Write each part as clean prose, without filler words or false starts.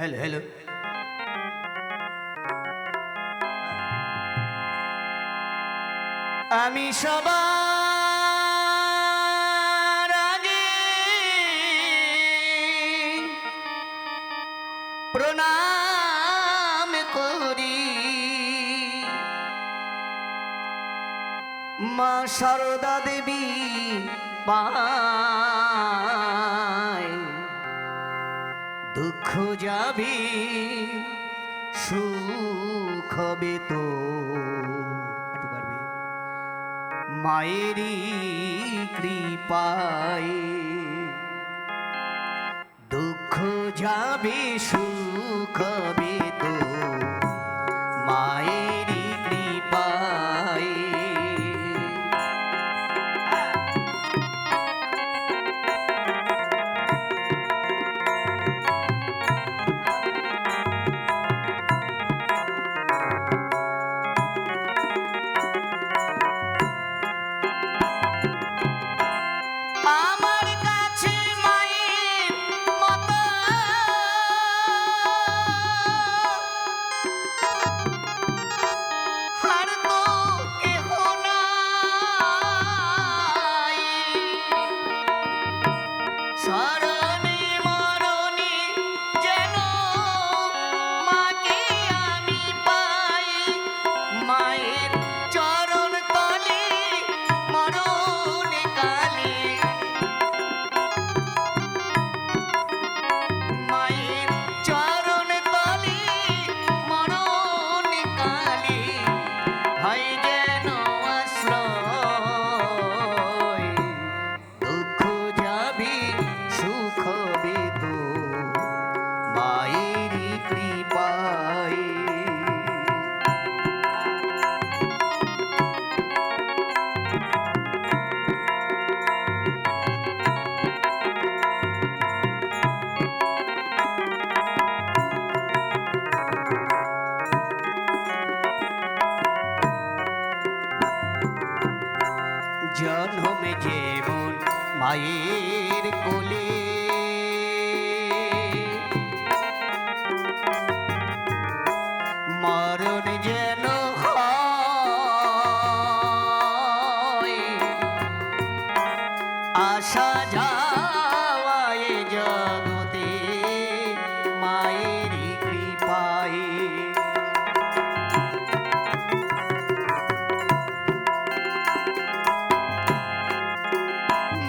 Hello hello আমি সবার আগে প্রণাম করি মা শারদা দেবী পায় দুঃখ যাবে সুখ হবে তো মায়েরই কৃপায় দুঃখ যাবে সুখ হবে তো মায়েরই কৃপায় জন্মে যেমন মায়ের কোলে মরণ যেন হয় আসা যাওয়ায় জগতে মায়েরই কৃপায়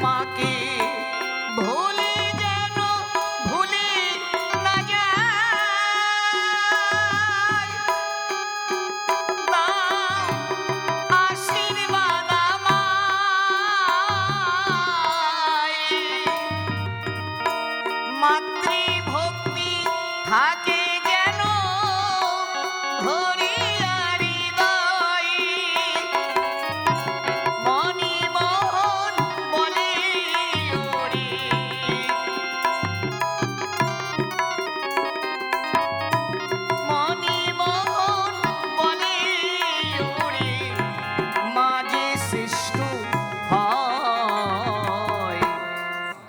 মাকে ভুলে যেন ভুলে না যায় দাও আশীর্বাদ আমায় মাতৃভক্তি থাকে যেন হরিয়া হৃদয় মণিমোহন বলে ওরে মণিমোহন বলে ওরে মাঝে সৃষ্ট হয়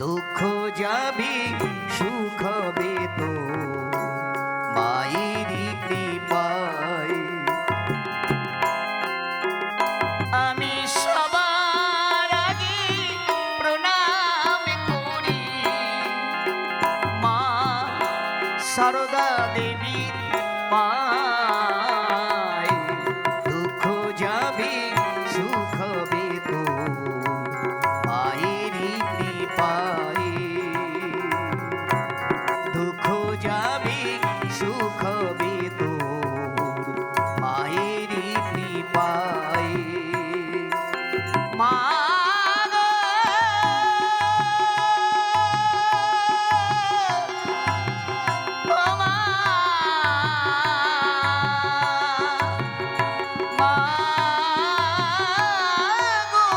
দুঃখ যাবে সুখ হবে তো মায়েরই কৃপায় আমি সবার আগে প্রণাম করি মা শারদা দেবীর পায় দুঃখ যাবে সুখ হবে তো মায়েরই কৃপায় দুঃখ যাবে সুখ হবে তো মায়েরই কৃপায় মা গো ও মা মা গো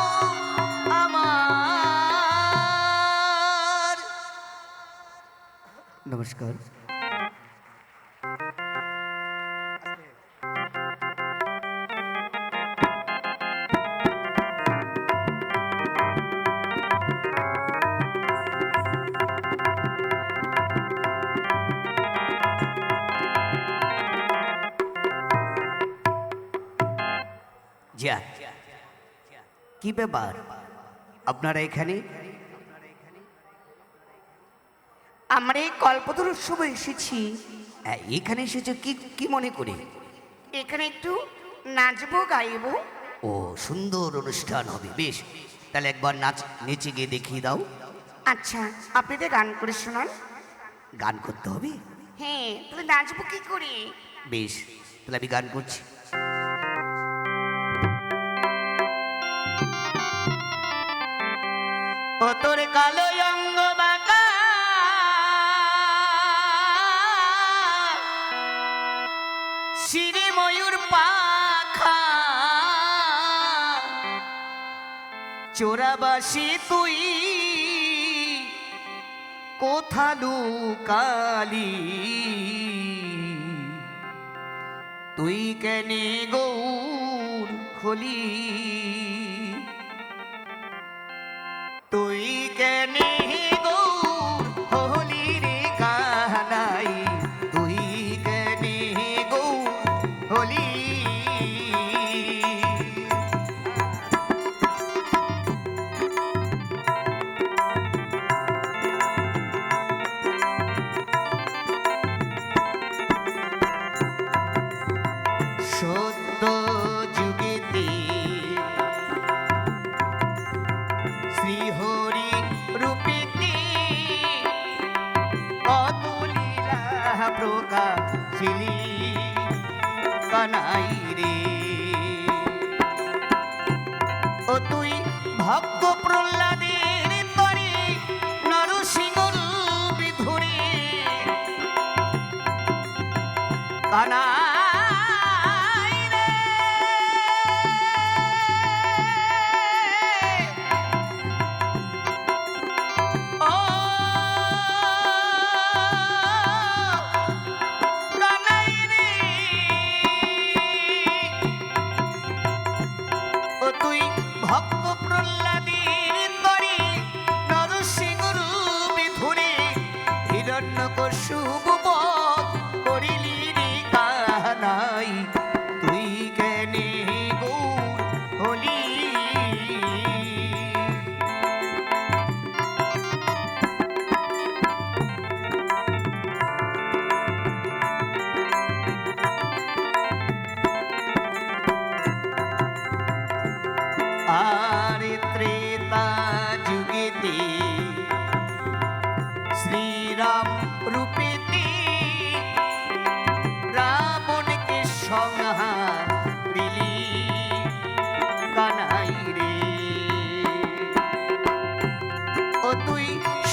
আমার নমস্কার। যা, কি ব্যাপার আপনারা এখানে? আমরা এই কল্পতরু উৎসবে এসেছি। এখানে এসেছো কি কি মনে করে? এখানে একটু নাচবো গাইবো। ও, সুন্দর অনুষ্ঠান হবে, বেশ। তাহলে একবার নাচ নেচে গিয়ে দেখিয়ে দাও। আচ্ছা, আপনাদের গান করে শোনান। গান করতে হবে? হ্যাঁ, তাহলে নাচবো কি করে? বেশ, তাহলে আমি গান করছি। ও তোর কালো অঙ্গ বাঁকা, শিরে ময়ূর পাখা, চোরাবাসি তুই কোথা লুকালি, তুই কেনে গৌর হলি, তুই কেনে গৌর হলি রে কানাই, তুই কেনে গৌর হলি। সত্য যুগেতে শ্রীহরি রূপেতে কত লীলা প্রকাশিলি কানাই রে। ও তুই ভক্ত প্রহ্লাদের তরে নরসিংহর বিধুরে কানাই রে। ও কানাই রে, ও তুই ভক্ত প্রহ্লাদের তরে নরসিংহর বিধুরে হিরণ্যকশিপু বধ করিলি রে কানাই, তুই কেনে গৌর হলি। আর ত্রেতা যুগেতে শ্রীরাম রূপেতে রাবণকে সংহারিলি কানাই রে। ও তুই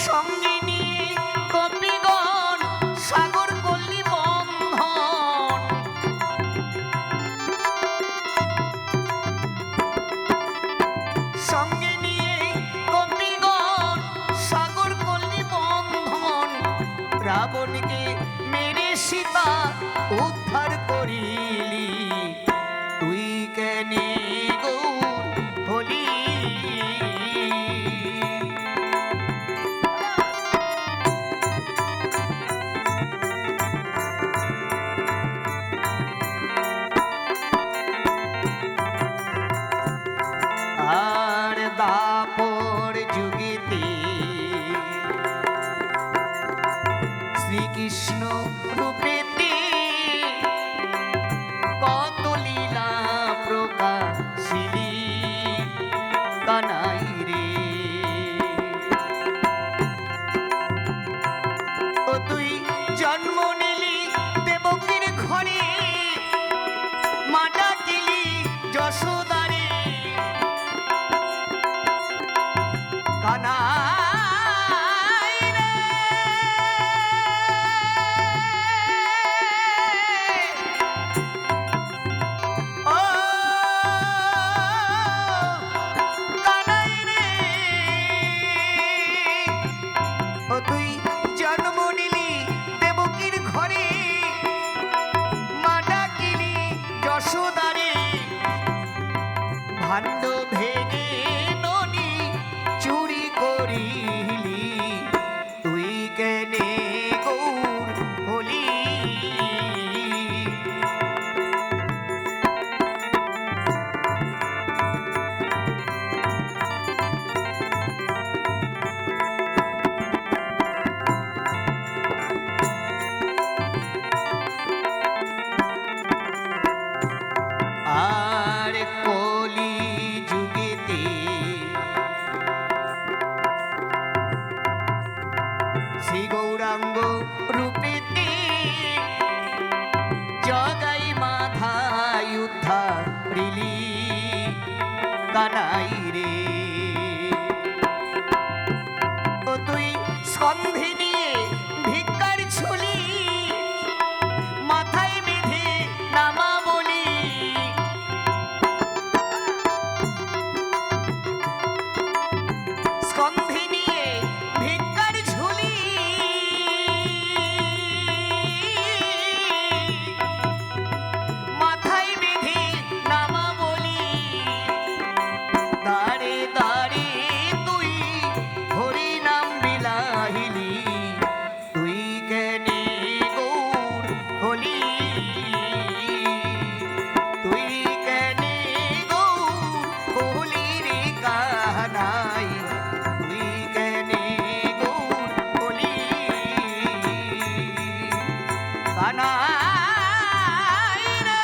সঙ্গে নিয়ে কপিগণ সাগর করলি বন্ধন, সঙ্গে নিয়ে কপিগণ সাগর করলি বন্ধন, রাবণকে মেরে সীতা উদ্ধার করিলি, তুই কেনে গৌর হলি। আর দাপর যুগেতে শ্রীকৃষ্ণ রূপেতে কত লীলা প্রকাশ কানাই রে। ও তুই স্কন্ধে নিয়ে ভিক্ষার ঝুলি, মাথায় বেঁধে নামা বলি, স্কন্ধে নিয়ে ভিক্ষার ঝুলি, মাথায় বেঁধে নামা বলি, দাঁড়ে দাঁড়ে তুই হরি নাম বিলাহিলি, তুই কেনে গৌর হলি, তুই কেনে গৌর হলি রে কানাই, তুই কেনে গৌর হলি কানাই রে।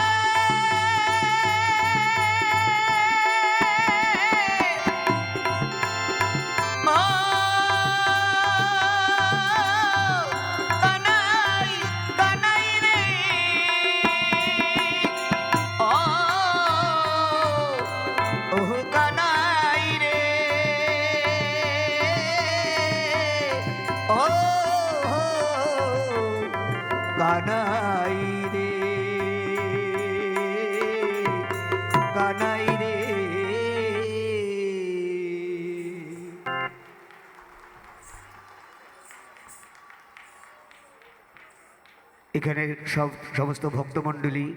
ও কানাই, কানাই রে। ও ওহ কানাই রে। ও কানাই রে, কানাই রে। এখানে সমস্ত ভক্তমণ্ডলী,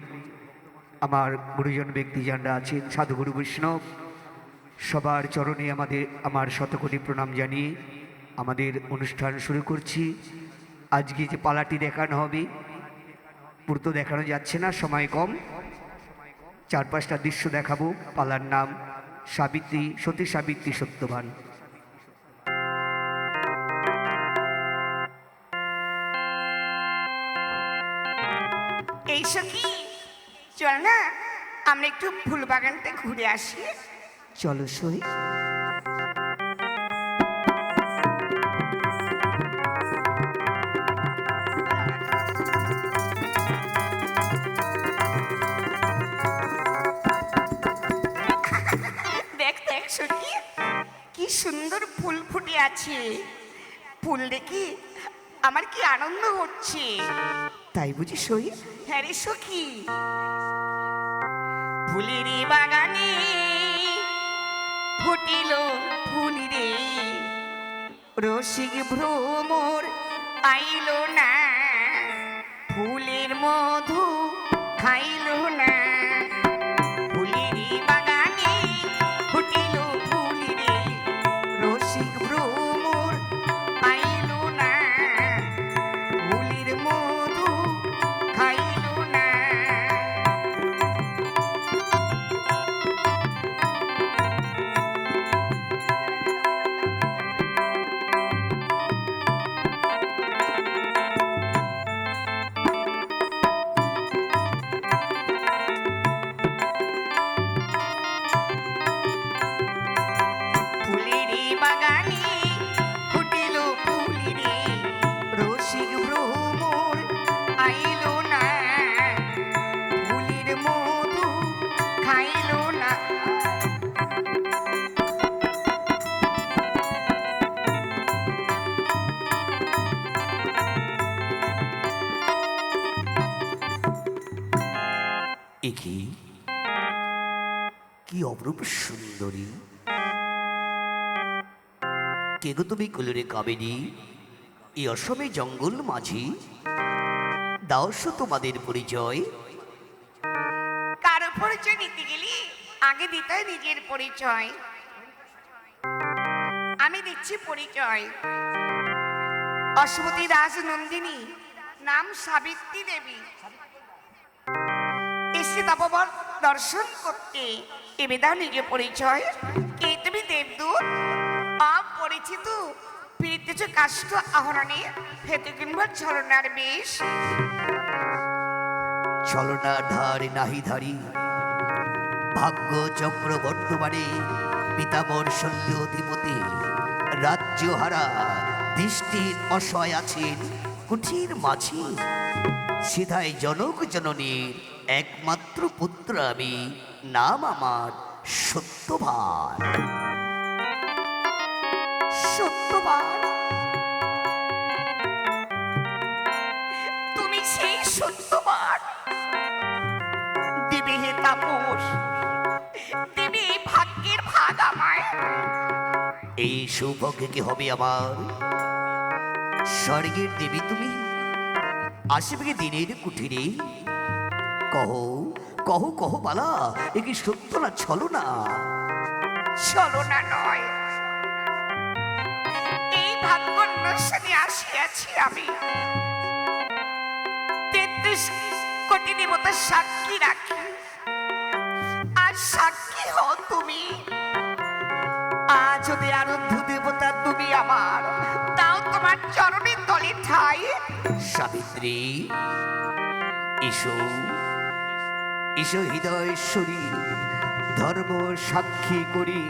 আমার গুরুজন ব্যক্তিজনরা আছেন, সাধুগুরু বৈষ্ণব, সবার চরণে আমার শতকোটি প্রণাম জানিয়ে আমাদের অনুষ্ঠান শুরু করছি। আজকে যে পালাটি দেখানো হবে, পুরো দেখানো যাচ্ছে না, সময় কম, 4-5টা দৃশ্য দেখাবো। পালার নাম সাবিত্রী, সতী সাবিত্রী সত্যবান। এই সখী, চল না আমরা একটু ফুল বাগানটা ঘুরে আসি। চলো সই। দেখ দেখ সখী, কি সুন্দর ফুল ফুটে আছে। ফুল দেখি আমার কি আনন্দ হচ্ছে। তাই বুঝি সই? হ্যাঁ রে সখী, ফুলের বাগানে ফুটিল ফুল রে, রসিক ভ্রমর আইল না, ফুলের মধু খাইল না। ফুলের বাগানে ফুটিল ফুল রে, রসিক ভ্রমর আইল না, ফুলের মধু খাইল না। ফুলের বাগানে ফুটিল ফুল রে, রসিক ভ্রমর আইল না, ফুলের মধু খাইল না। একি কি অপরূপ সুন্দরী, কে গো তুমি কুলরে কামিনী, এই অসমে জঙ্গল মাঝি, দাওস তোমাদের পরিচয়। কারো পরিচয় দিতে গেলে আগে দিতে হয় নিজের পরিচয়। আমি দিচ্ছি পরিচয়। অশ্বতী দাস নন্দিনী, নাম সাবিত্রী দেবী, এসে তপবন দর্শন করতে। এবে দাও নিজের পরিচয়। কে তুমি দেবদূত, অপরিচিত, ফিরিতেছ কাষ্ঠ আহরণে, হেতু কিংবা ছলনার বেশ। ছলনা ধার নাহি ধারি, ভাগ্য চক্র বর্তমানে, পিতামর শল্য অধিপতি, রাজ্য হারা দৃষ্টি অসহায় আছেন কুঠির মাঝি। সিধাই জনক জননীর একমাত্র পুত্র আমি, নাম আমার সত্যবান। সত্যবান, তুমি সেই সত্যবান। দিবে হে তাপস, দিবে এই ভাগ্যের ভাগ আমায়। এই সৌভাগ্য কি হবে আমার? স্বর্গের দেবী তুমি, আসবে কি দিনের কুঠিরে? কহো কহো কহো বালা, এ কি সত্য না ছলো না? চলো না নয়, এই ভাগ্য অনুষ্ঠানে আসিয়াছি আমি। ৩৩ কোটি দেবতার সাক্ষী রাখি, আর সাক্ষী হও তুমি। আজ যদি আরাধ্য দেবতা তুমি আমার, তাও তোমার চরণের তলে ঠাই। সাবিত্রী, এসো এসো হৃদয়েশ্বরী, ধর্ম সাক্ষী করি,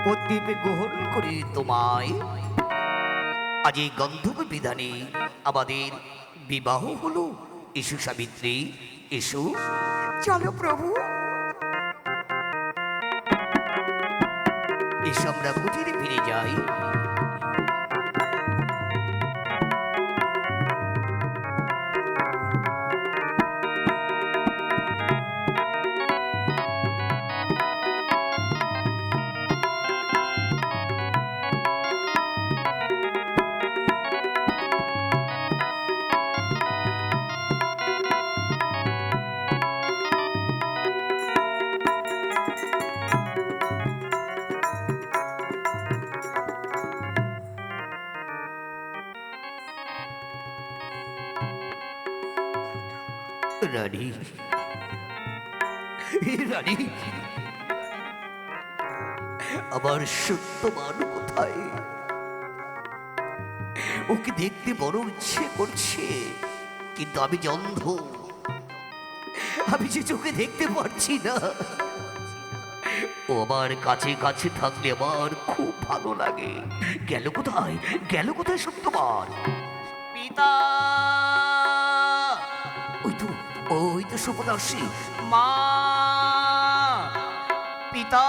প্রদীপ গ্রহণ করি তোমায়। আজ এই গন্ধর্ব বিধানে আমাদের বিবাহ হলো। এসো সাবিত্রী, এসো। চলো প্রভু। এসো আমরা কুটিরে ফিরে যাই। রানী, রানী, আমার সত্যবান কোথায়? ওকে দেখতে বড় ইচ্ছে করছে, কিন্তু আমি যে অন্ধ, আমি যে চোখে দেখতে পারছি না। ও আমার কাছে কাছে থাকলে আমার খুব ভালো লাগে। গেল কোথায়, গেল কোথায় সত্যবান? পিতা, ওই তো সুপদাসী মা। পিতা,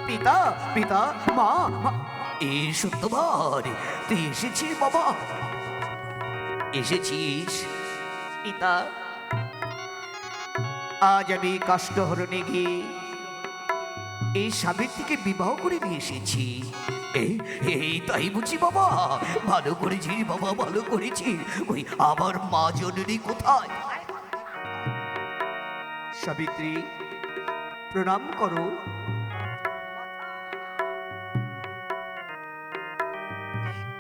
পিতা, পিতা, মা, মা। এই সত্যবান, তুই এসেছিস বাবা, এসেছিস। পিতা, আজ আমি কাষ্ঠহরণে গিয়ে এই সাবিত্রীকে বিবাহ করে নিয়ে এসেছি। এই তাই বুঝি বাবা? ভালো করেছিস বাবা, ভালো করেছিস। ওই আমার মা জননী কোথায়? সাবিত্রী, প্রণাম করো।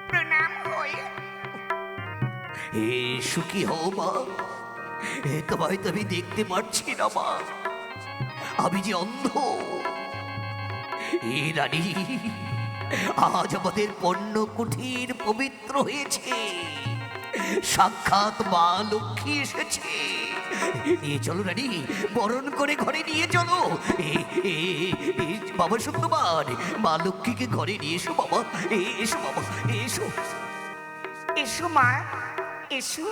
প্রণাম হয়ে সুখী হও মা। তোমায় তো আমি দেখতে পারছি না মা, আমি যে অন্ধ। রানী, আজ আমাদের পণ্য কুঠির পবিত্র হয়েছে। সাক্ষাৎ মা লক্ষ্মী এসেছে। নিয়ে চলো রানী, বরণ করে ঘরে নিয়ে চলো। বাবা সত্যবান, মা লক্ষ্মীকে ঘরে নিয়ে এসো বাবা। এসো বাবা, এসো। এসো মা, এসো।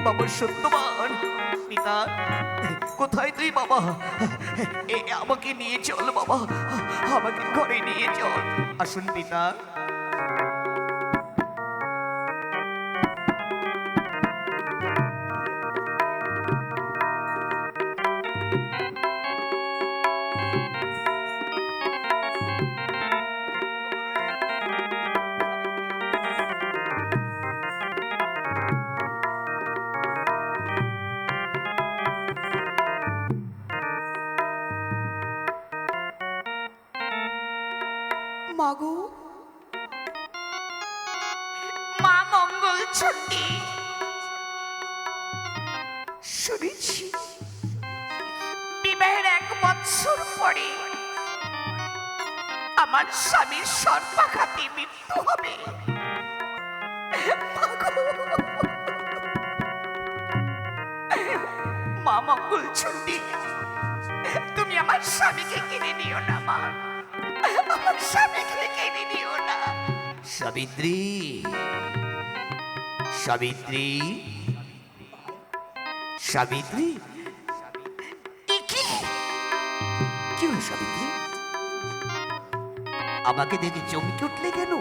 বাবা সত্যবান, পিতা, কোথায় তুই বাবা? আমাকে নিয়ে চল বাবা, আমাকে ঘরে নিয়ে চল। আসুন পিতা। মাগো, মা মঙ্গল ছুটি, শুনেছি বিবাহের 1 বৎসর পরে আমার স্বামীর সর্বাঘাতে মৃত্যু হবে। মা মঙ্গল ছুটি, তুমি আমার স্বামীকে কিনে নিও না মা, আমার স্বামীকে কিনে নিও না। সাবিত্রী, সাবিত্রী, সাবিত্রী, এ কি? কি হলো সাবিত্রী? আমাকে দেখে চমকে উঠলে কেন?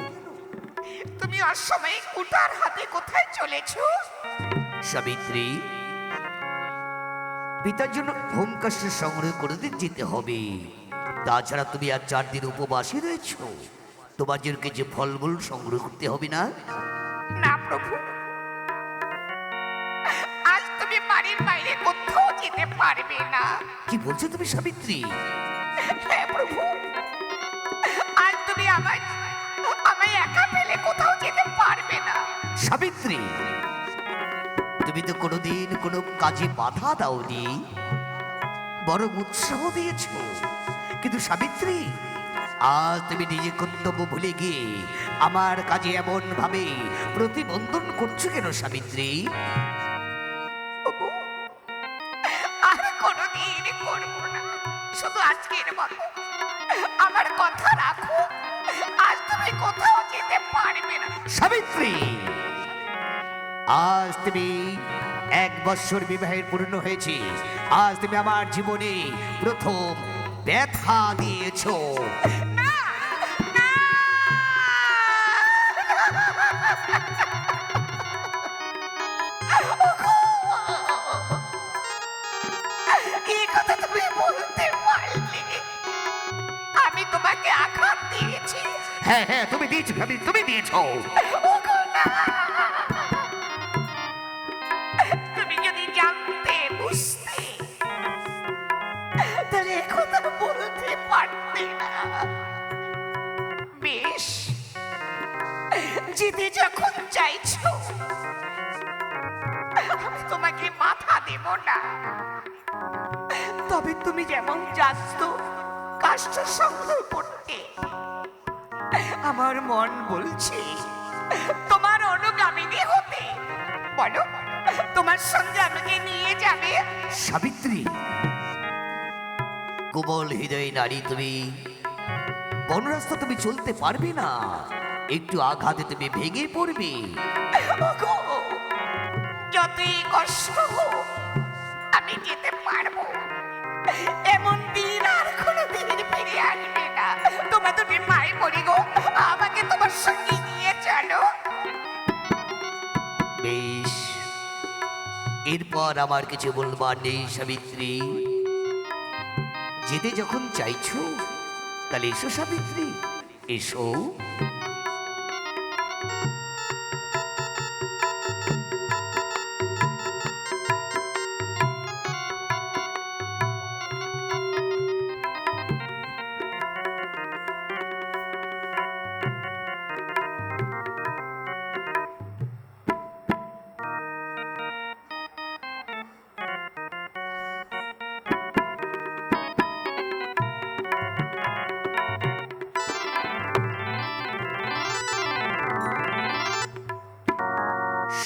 তুমি অসময়ে কুটার হাতে কোথায় চলেছো? সাবিত্রী, পিতার জন্য হোম কাষ্ট সংগ্রহ করে যেতে হবে। তাছাড়া তুমি আর 4 দিন উপবাসে রয়েছ, তোমার জন্য কিছু ফলমূল সংগ্রহ করতে হবে না? না প্রভু, আজ তুমি বাড়ির বাইরে কোথাও যেতে পারবে না। কি বলছো তুমি সাবিত্রী? হ্যাঁ প্রভু, আজ তুমি আমায় একা ফেলে কোথাও যেতে পারবে না। সাবিত্রী, তুমি তো কোনোদিন কোনো কাজে বাধা দাওনি, বরং উৎসাহ দিয়েছ। কিন্তু সাবিত্রী, আজ তুমি নিজের কর্তব্য ভুলে গিয়ে আমার কাজে এমন ভাবে প্রতিবন্ধন করছো কেন সাবিত্রী? প্রভু, আর কোনোদিন করবো না, শুধু আজকের মতো আমার কথা রাখো। আজ তুমি কোথাও যেতে পারবে না। সাবিত্রী, আজ তুমি 1 বৎসর বিবাহের পূর্ণ হয়েছে। আজ তুমি আমার জীবনে প্রথম ব্যথা দিয়েছো। না, না! এই কথা তুমি বলতে পারলে? আমি তোমাকে আঘাত দিয়েছি। হ্যাঁ হ্যাঁ, তুমি দিয়েছো সাবিত্রী, তুমি দিয়েছো। ওগো না! তুমি যদি জানতে, বুঝতে, তাহলে একথা বলতে পারতে না। বেশ, যেতে যখন চাইছো, আমি তোমাকে মাথা দেব না। তবে তুমি যেমন যাচ্ছ কাষ্ঠ সংগ্রহ করতে, আমার মন বলছে তোমার অনুগামিনী হতে। বলো, তোমার সঙ্গে আমাকে নিয়ে যাবে? সাবিত্রী, কোমল হৃদয় নারী তুমি, বনরাস্তা তুমি চলতে পারবে না, একটু আঘাতে তুমি ভেঙে পড়বে। ওগো, যতই কষ্ট হোক আমি যেতে পারবো। এমন দিন আর কোনোদিন ফিরে আসবে না। তোমার দুটি পায়ে পড়ি গো, আমাকে তোমার সঙ্গে নিয়ে চলো। বেশ, এরপর আমার কিছু বলবার নেই সাবিত্রী। যেতে যখন চাইছো, তাহলে এসো সাবিত্রী, এসো।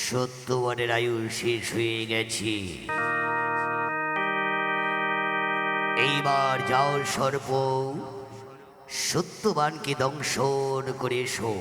সত্যবানের আয়ু শেষ হয়ে গেছে। এইবার যাও সর্প, সত্যবানকে দংশন করে এসো।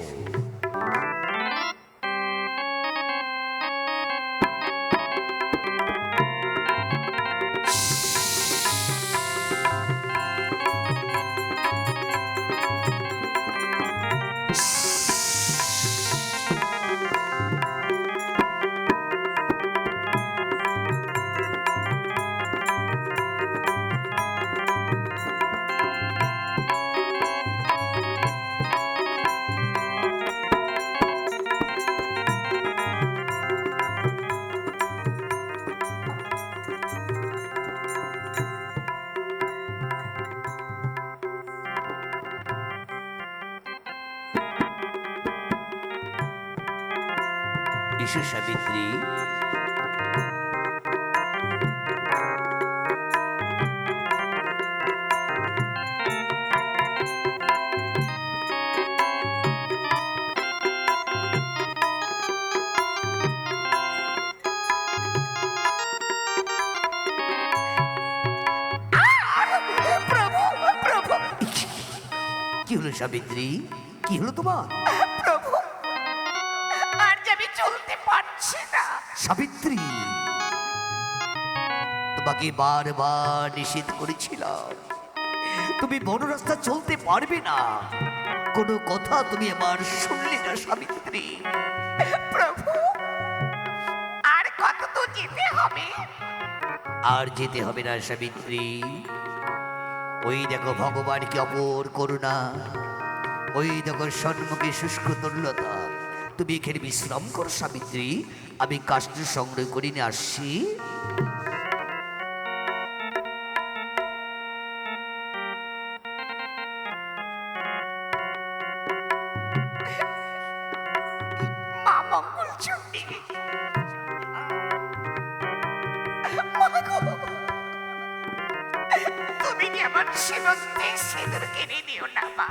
এসো সাবিত্রী, প্রভু, প্রভু, কি হলো সাবিত্রী? কি হলো তোমার? প্রভু, আর যে আমি চলতে পারছি সাবিত্রী, তোমাকে বারবার নিষেধ করেছিলাম, তুমি বড় রাস্তা চলতে পারবে না। কোনো কথা তুমি আমার শুনলে না সাবিত্রী। প্রভু, আর কত তো যেতে হবে? আর যেতে হবে না সাবিত্রী। ওই দেখো ভগবান কি অপর করুণা, ওই দেখো সন্মুখে শুষ্ক তরলতা। তুমি এখানে বিশ্রাম করো সাবিত্রী, আমি কাষ্ঠ সংগ্রহ করে নিয়ে আসছি। মা মঙ্গল চণ্ডী, তুমি কি আমার সীমন্তে সিঁদুর কেড়ে নিও না মা।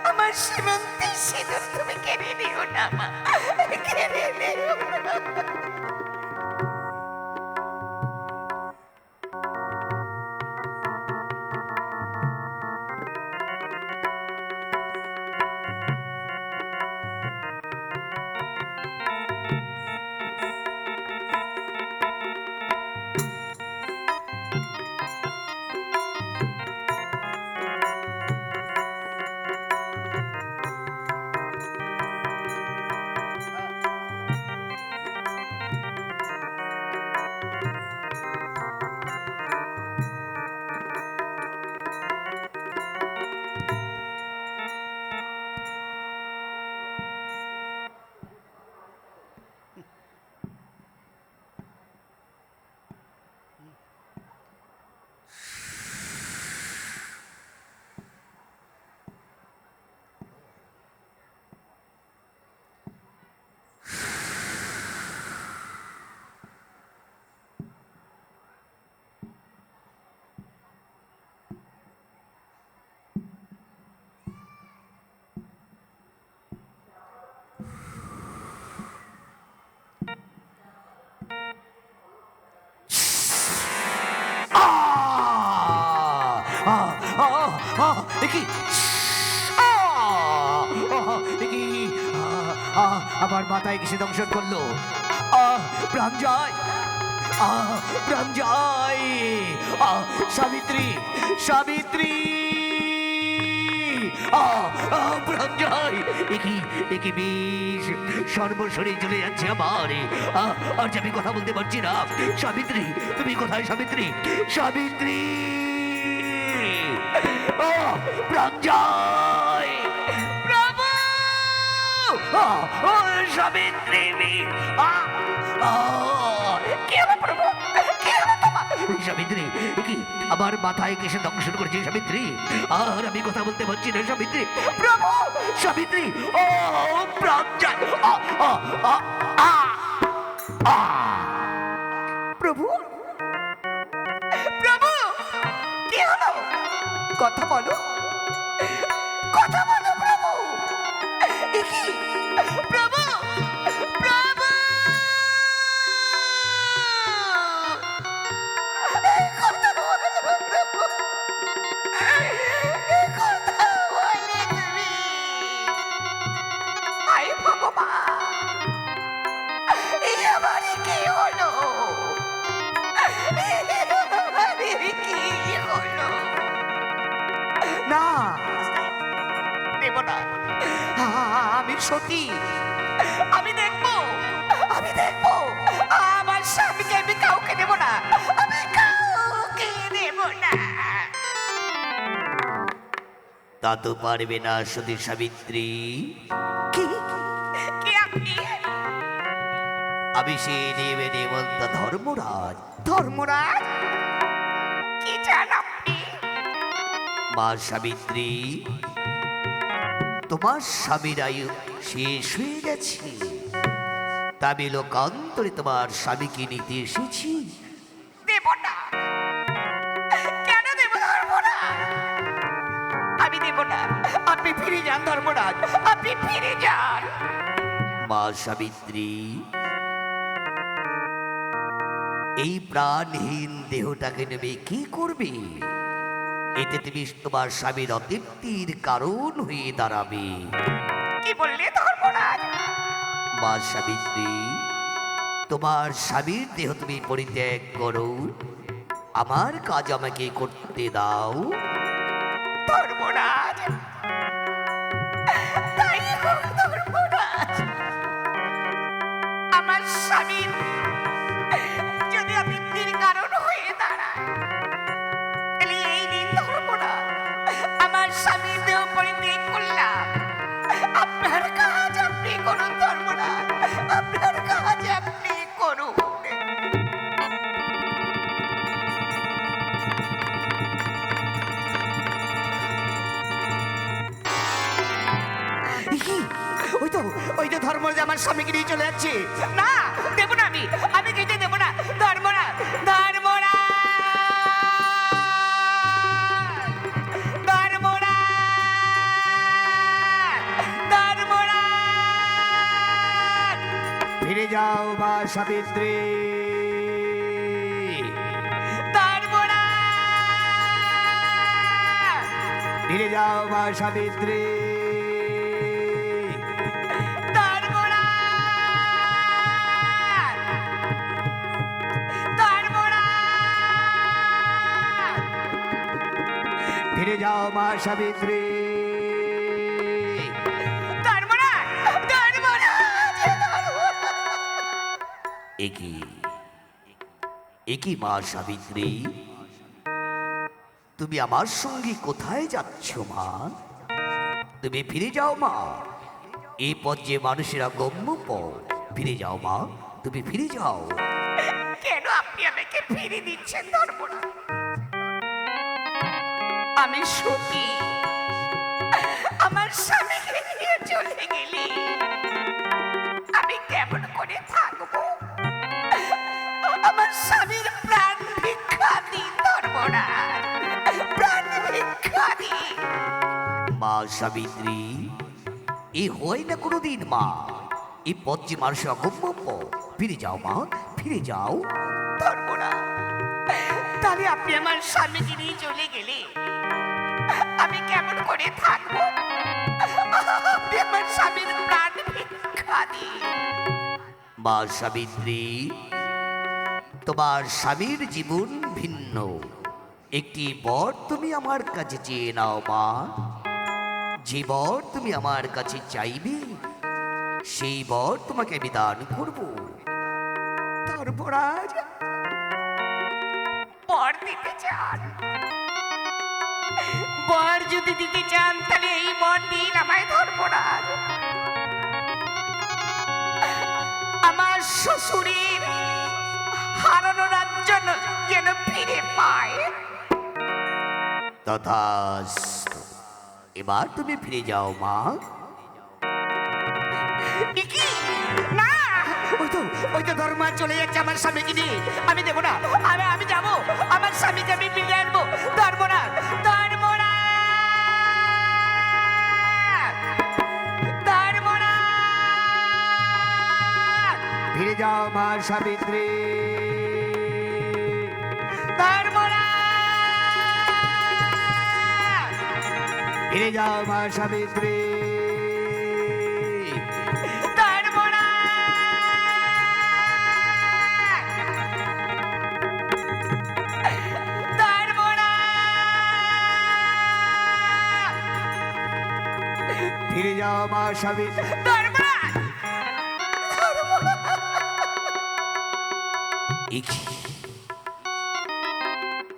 আমার সীমন্তে সিঁদুর তুমি কেড়ে নিও না মা, কেড়ে নিও না। আমার মাথায় কিসে দংশন করলো? প্রাণ যায়, প্রাণ যায়। সাবিত্রী, সাবিত্রী, প্রাণ যায়। একই বিষ সর্বশরীর চলে যাচ্ছে আমার। আজ আমি কথা বলতে পারছি না। সাবিত্রী, তুমি কোথায় সাবিত্রী? সাবিত্রী, প্রাণ যায়। প্রভু, সাবিত্রী, কি হলো প্রভু? কি হলো তোমার? সাবিত্রী, কি আমার মাথায় কিসে দংশন করেছে সাবিত্রী? আর আমি কথা বলতে পারছি না সাবিত্রী। প্রভু, সাবিত্রী, ও প্রাণ যায়। প্রভু, প্রভু, কি হলো? কথা বলো, কথা বলো প্রভু। এ কি? প্রভু, প্রভু, কথা বলো প্রভু, কথা বলে তুমি। আয় ভগবান, এ আমার কি হলো? কি হলো? না, দেব না, আমি সতী, আমি দেখবো, আমি দেখবো আমার স্বামীকে। আমি কাউকে দেব না, আমি কাউকে দেব না। তা তো পারবে না সতী সাবিত্রী। কি? কি আপনি? আমি সে নেবে নেমন্ত ধর্মরাজ। ধর্মরাজ? কি চান আপনি? মা সাবিত্রী, তোমার স্বামীর আয়ু শেষ হয়ে গেছে, তবে লোকান্তরে তোমার স্বামীকে নিতে এসেছি। দেব না। কেন দেব ধর্মরাজ? আমি দেব না। আপনি ফিরে যান ধর্মরাজ, আপনি ফিরে যান। মা সাবিত্রী, এই প্রাণহীন দেহটাকে নেবে কি করবে? এতে তুমি তোমার স্বামীর অতৃপ্তির কারণ হয়ে দাঁড়াবে। কি বললে ধর্মরাজ? মা সাবিত্রী, তোমার স্বামীর দেহ তুমি পরিত্যাগ করো, আমার কাজ আমাকে করতে দাও। ধর্মরাজ, তাই হোক ধর্মরাজ। আমার স্বামীর যদি মৃত্যুর কারণ হয়ে দাঁড়ায়, তাহলে এই দিন ধর্মরাজ আমার স্বামীর দেহ পরিত্যাগ করলাম। আপনার কাজ আপনি করুন ধর্মরাজ, আপনার কাজ আপনি করুন। ওই তো ধর্মরাজ আমার স্বামীকে নিয়ে চলে যাচ্ছে। না, দেব না, আমি যেতে দেব না ধর্মরাজ। ধর্মরাজ, ধর্মরাজ, ধর্মরাজ। ফিরে যাও মা সাবিত্রী, ধর্মরাজ, ফিরে যাও মা সাবিত্রী। ধর্মরাজ, ধর্মরাজ। ফিরে যাও মা সাবিত্রী। ধর্মরাজ, ধর্মরাজ, একই একই মা সাবিত্রী, তুমি আমার সঙ্গে কোথায় যাচ্ছ মা? তুমি ফিরে যাও মা, এই পথ যে মানুষেরা গম্য পথ। ফিরে যাও মা, তুমি ফিরে যাও। কেন আপনি আমাকে ফিরে দিচ্ছেন ধর্মরাজ? আমি সতী, আমার স্বামীকে নিয়ে চলে গেলে আমি কেমন করে থাকবো? আমার স্বামীর প্রাণ ভিক্ষা দিন ধর্মরাজ, প্রাণ ভিক্ষা দিন। মা সাবিত্রী, এ হয় না কোনোদিন মা, এই পথ যে মানুষের অগম্য পথ। ফিরে যাও মা, ফিরে যাও। ধর্মরাজ, তাহলে আপনি আমার স্বামীকে নিয়ে চলে গেলে আমি কেমন করে থাকবো? আপনি আমার স্বামীর প্রাণ ভিক্ষা দিন। মা সাবিত্রী, তোমার স্বামীর জীবন ভিন্ন, একটি বর তুমি আমার কাছে চেয়ে নাও মা। যে বর তুমি আমার কাছে চাইবে, সেই বর তোমাকে আমি দান করব। ধর্মরাজ, বর দিতে চান? বর যদি দিতে চান তাহলে এই বর দিন আমায় ধর্মরাজ। আমার শ্বশুরের হারানো রাজ্য যেন ফিরে পায়। তথাস্তু, এবার তুমি ফিরে যাও মা। কি? না, ওই তো ধর্মরাজ চলে যাচ্ছে আমার স্বামীকে নিয়ে। আমি দেবো না, আমি যাবো, আমার স্বামীকে আমি ফিরে আনবো। ধর্মরাজ, ধর্মরাজ, ধর্মরাজ, ফিরে যাও মা সাবিত্রী। ধর্মরাজ, ফিরে যাও মা সাবিত্রী। ফিরে যাও মা সাবিত্রী।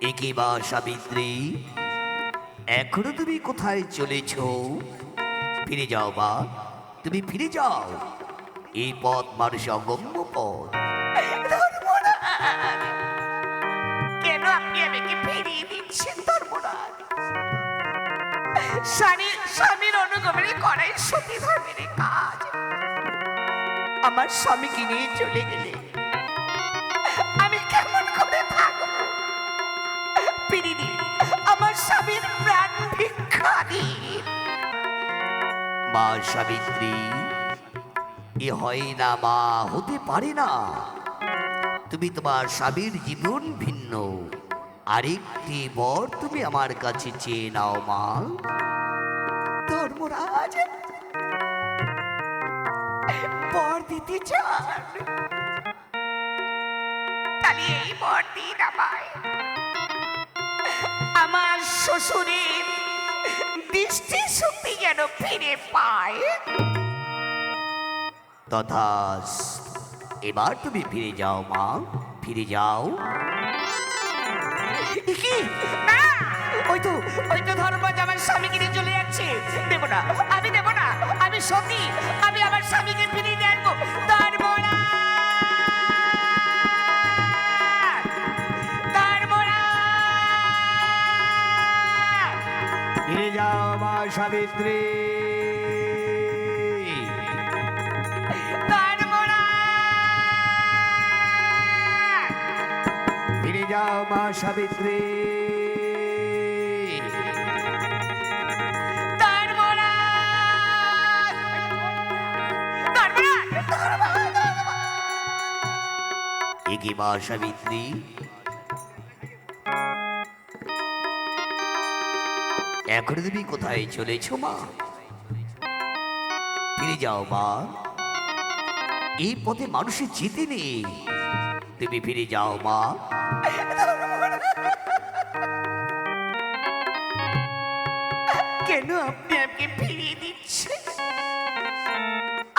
একে মা সাবিত্রী, এখনো তুমি কোথায় চলেছ? ফিরে যাও মা, তুমি ফিরে যাও। এই পথ মানুষ অগম্য পথ। কেন আপনি আমাকে ফিরিয়ে দিচ্ছেন ধর্মরাজ? স্বামীর অনুগমনে করাই সতী ধর্মের কাজ। আমার স্বামীকে নিয়ে চলে গেলে আমি কেমন করে থাকবো? ফিরিয়ে দিন, আমার স্বামীর প্রাণ ভিক্ষা দিন। মা সাবিত্রী, এ হয় না মা, হতে পারে না। তুমি তোমার স্বামীর জীবন ভিন্ন, আরেকটি বর তুমি আমার কাছে চেয়ে নাও মা। ধর্মরাজ, বর দিতে চান? তাহলে এই বর দিন আমায়। আমার শ্বশুরের দৃষ্টি শক্তি যেন ফিরে পায়। তথাস্তু। এবার তুমি ফিরে যাও মা, ফিরে যাও। কি না, ওই তো ধর্মরাজ আমার স্বামীকে নিয়ে চলে যাচ্ছে। দেব না, আমি দেব না, আমি সতী, আমি আমার স্বামীকে ফিরিয়ে দিয়ে আনবো। ধর্মরাজ, ধর্মরাজ, ফিরে যাও মা সাবিত্রী, ধর্মরাজ, ফিরে যাও মা সাবিত্রী, ধর্মরাজ, ধর্মরাজ, ধর্মরাজ। এ কি মা সাবিত্রী, এখন তুমি কোথায় চলেছ মা? ফিরে যাও মা, এই পথে মানুষের যেতে নেই। তুমি ফিরে যাও মা। কেন আপনি আমাকে ফিরিয়ে দিচ্ছেন?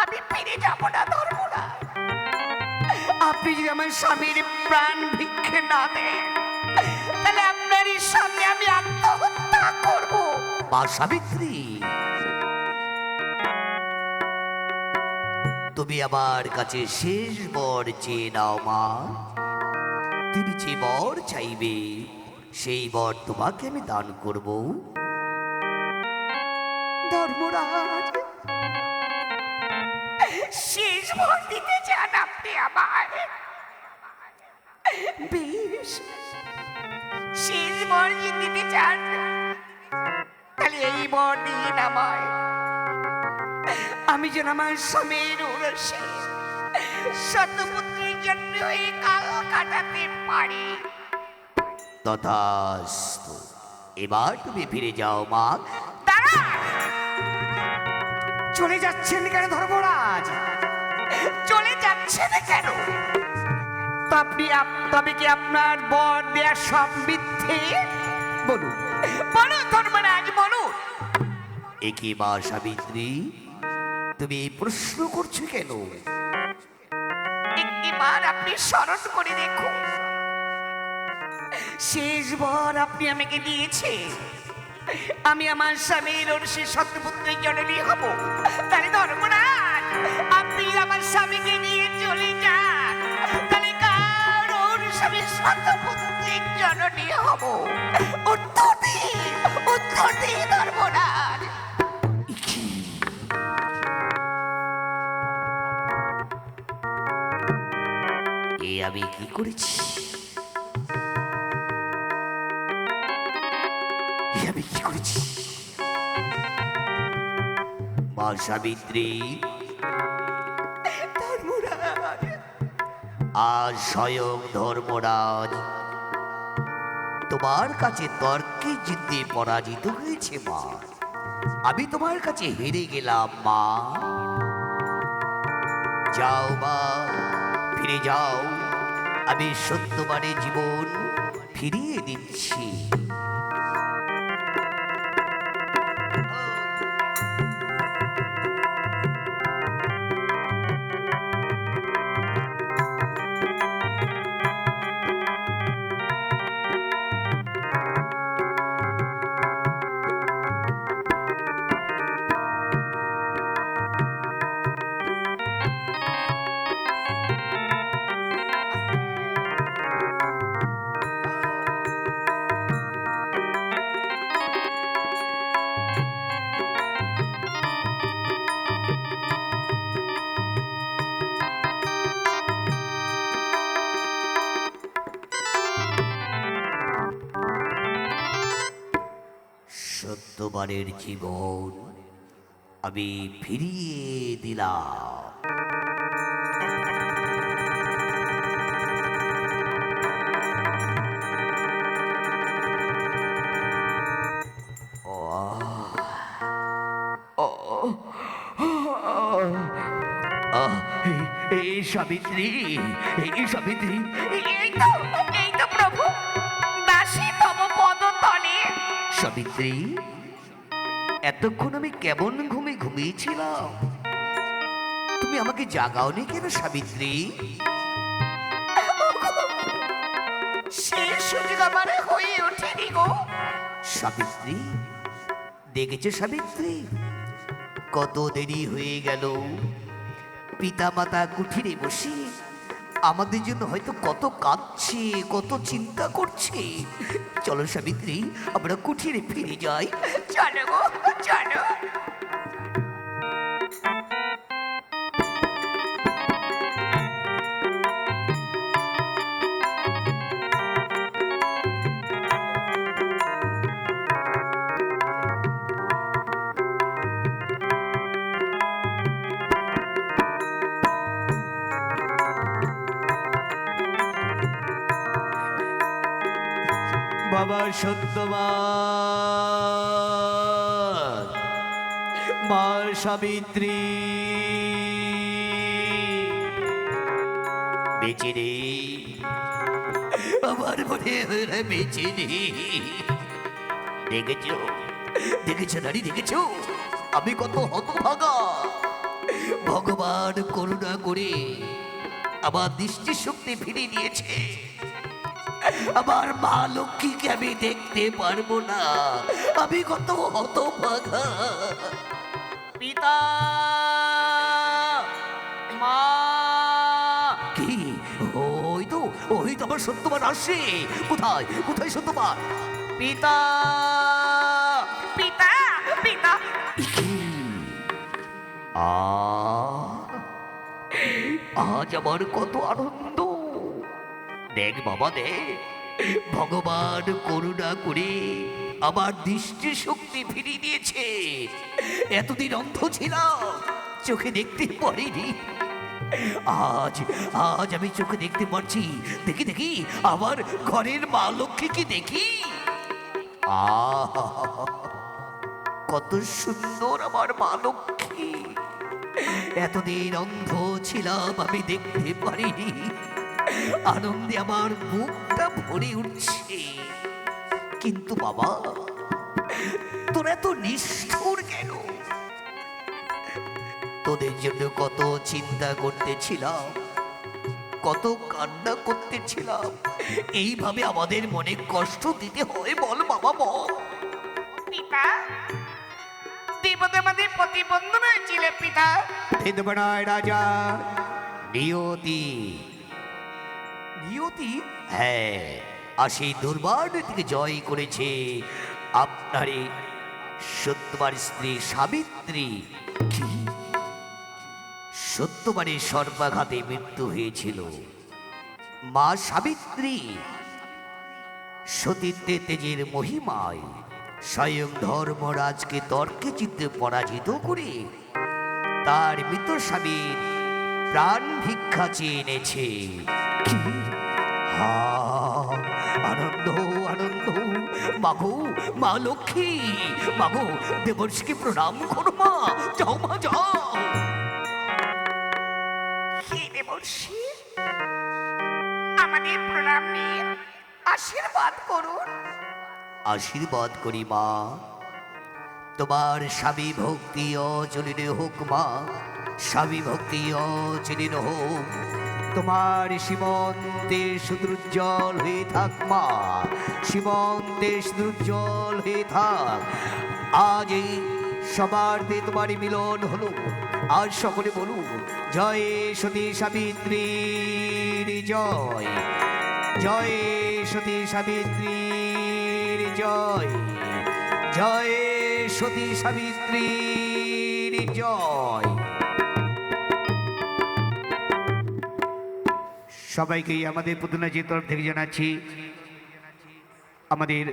আমি ফিরে যাব না ধর্মরাজ। আপনি যদি আমার স্বামীর প্রাণ ভিক্ষে না দেন, তাহলে আপনারই সামনে আমি আত্মহত্যা করব। মা সাবিত্রী, তুমি আমার কাছে শেষ বর চেয়ে নাও মা। তুমি যে বর চাইবে সেই বর তোমাকে আমি দান করব। ধর্মরাজ, শেষ ভর দিতে চান আপনি আমার? বেশ, শেষ বর যদি দিতে চান, তাহলে এই বর দিন আমায়। আমি যেন আমার স্বামীর উরসে শতপুত্রের জন্য এই কাল কাটাতে পারি। তথাস্তু। এবার তুমি ফিরে যাও মা। দাঁড়ান! চলে যাচ্ছেন কেন ধর্মরাজ? চলে যাচ্ছেন কেন? তবে কি আপনার বর দেয়া সব মিথ্যে? বলুন, বলুন ধর্মরাজ, বলুন। এ কি মা সাবিত্রী, তুমি এই প্রশ্ন করছো কেন? একটিবার আপনি স্মরণ করে দেখুন, শেষ বর আপনি আমাকে দিয়েছেন আমি আমার স্বামীর ওরসে শতপুত্রের জননী হব। তাহলে ধর্মরাজ, আপনি আমার স্বামীকে নিয়ে চলে যান, তাহলে কার ওরসে আমি শতপুত্রের জননী হব? উত্তর দিন, উত্তর দিন ধর্মরাজ। এ আমি কি করেছি? এ আমি কি করেছি? মা সাবিত্রী, ধর্মরাজ, আজ স্বয়ং ধর্মরাজ তোমার কাছে তর্কে জিতে পরাজিত হয়েছে মা। আমি তোমার কাছে হেরে গেলাম মা। যাও মা, ফিরে যাও, আমি সত্যবারে জীবন ফিরিয়ে দিচ্ছি। সত্যবারের জীবন আমি ফিরিয়ে দিলাম। এই সাবিত্রী, এই সাবিত্রী, এই এই তো প্রভু, দাসী তব পদতলে। সাবিত্রী, এতক্ষণ আমি কেমন ঘুমিয়েছিলাম, তুমি আমাকে জাগাওনি কেন সাবিত্রী? সে সুযোগ আমার হয়ে ওঠেনি গো। সাবিত্রী, দেখেছো সাবিত্রী, কত দেরি হয়ে গেল। পিতা মাতা কুঠিরে বসে আমাদের জন্য হয়তো কত কাঁদছে, কত চিন্তা করছে। চলো সাবিত্রী, আমরা কুঠিরে ফিরে যাই। চলো গো, চলো। বাবা সত্যবান, মা সাবিত্রী, বেঁচে নেই, আমার মনে হয় না বেঁচে নেই। দেখেছো, দেখেছো নারী, দেখেছো আমি কত হতভাগা। ভগবান করুণা করে আমার দৃষ্টিশক্তি ফিরিয়ে দিয়েছে। আমার মা লক্ষ্মীকে আমি দেখতে পারবো না, আমি কত হতভাগা। পিতা, মা। কি? ওই তো আমার সত্যবান আসে। কোথায় কোথায় সত্যবান? পিতা, পিতা, পিতা। কি? আজ আমার কত আনন্দ। দেখ বাবা, দেখ, ভগবান করুণা করে আমার দৃষ্টিশক্তি ফিরিয়ে দিয়েছে। এতদিন অন্ধ ছিলাম, চোখে দেখতে পারিনি। আজ আজ আমি চোখে দেখতে পারছি। দেখি দেখি আমার ঘরের মা লক্ষ্মীকে দেখি। কত সুন্দর আমার মা লক্ষ্মী। এতদিন অন্ধ ছিলাম, আমি দেখতে পারিনি। আনন্দে আমার মুখটা ভরে উঠছে। কিন্তু বাবা, তোর এত নিষ্ঠুর কেন? তোদের জন্য কত চিন্তা করতেছিলাম, কত কান্না করতেছিলাম। এইভাবে আমাদের মনে কষ্ট দিতে হয়? বল বাবা, বল। পিতা, দেবদেবাদের প্রতিবন্ধন হয়েছিল পিতা। বেদবনায় রাজা নিয়তি, নিয়তি, হ্যাঁ, আর সেই দুর্বার থেকে জয় করেছে আপনারে সত্যবার স্ত্রী সাবিত্রী। কি? সত্যবারের সর্বাঘাতে মৃত্যু হয়েছিল। মা সাবিত্রী সতীত্বে তেজের মহিমায় স্বয়ং ধর্মরাজকে তর্কে চিত্তে পরাজিত করে তার মৃত স্বামীর প্রাণ ভিক্ষা চেয়ে এনেছে। কি? আনন্দ, আনন্দ। মাগো, মা লক্ষ্মী, মাগো, দেবর্ষিকে প্রণাম করো মা। যাও মা, যাও। হে দেবর্ষি, আমাদের প্রণাম নিয়ে আশীর্বাদ করুন। আশীর্বাদ করি মা, তোমার স্বামী ভক্তি অচলিত হোক মা, স্বামী ভক্তি অচলিত হোক। তোমার সীমন্তে সুদুজ্জ্বল হয়ে থাক মা, সীমন্তে সুদুজ্জ্বল হয়ে থাক। আজ এই সবার দিয়ে তোমার মিলন হলো। আজ সকলে বলুন, জয় সতী সাবিত্রীর জয়, জয় সতী সাবিত্রীর জয়, জয় সতী সাবিত্রীর জয়। সবাইকেই আমাদের পুতুনাজির তরফ থেকে জানাচ্ছি, আমাদের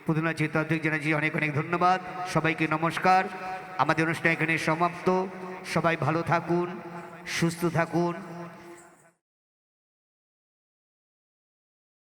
পুতুনাজির তরফ থেকে জানাচ্ছি অনেক অনেক ধন্যবাদ। সবাইকে নমস্কার। আমাদের অনুষ্ঠান এখানে সমাপ্ত। সবাই ভালো থাকুন, সুস্থ থাকুন।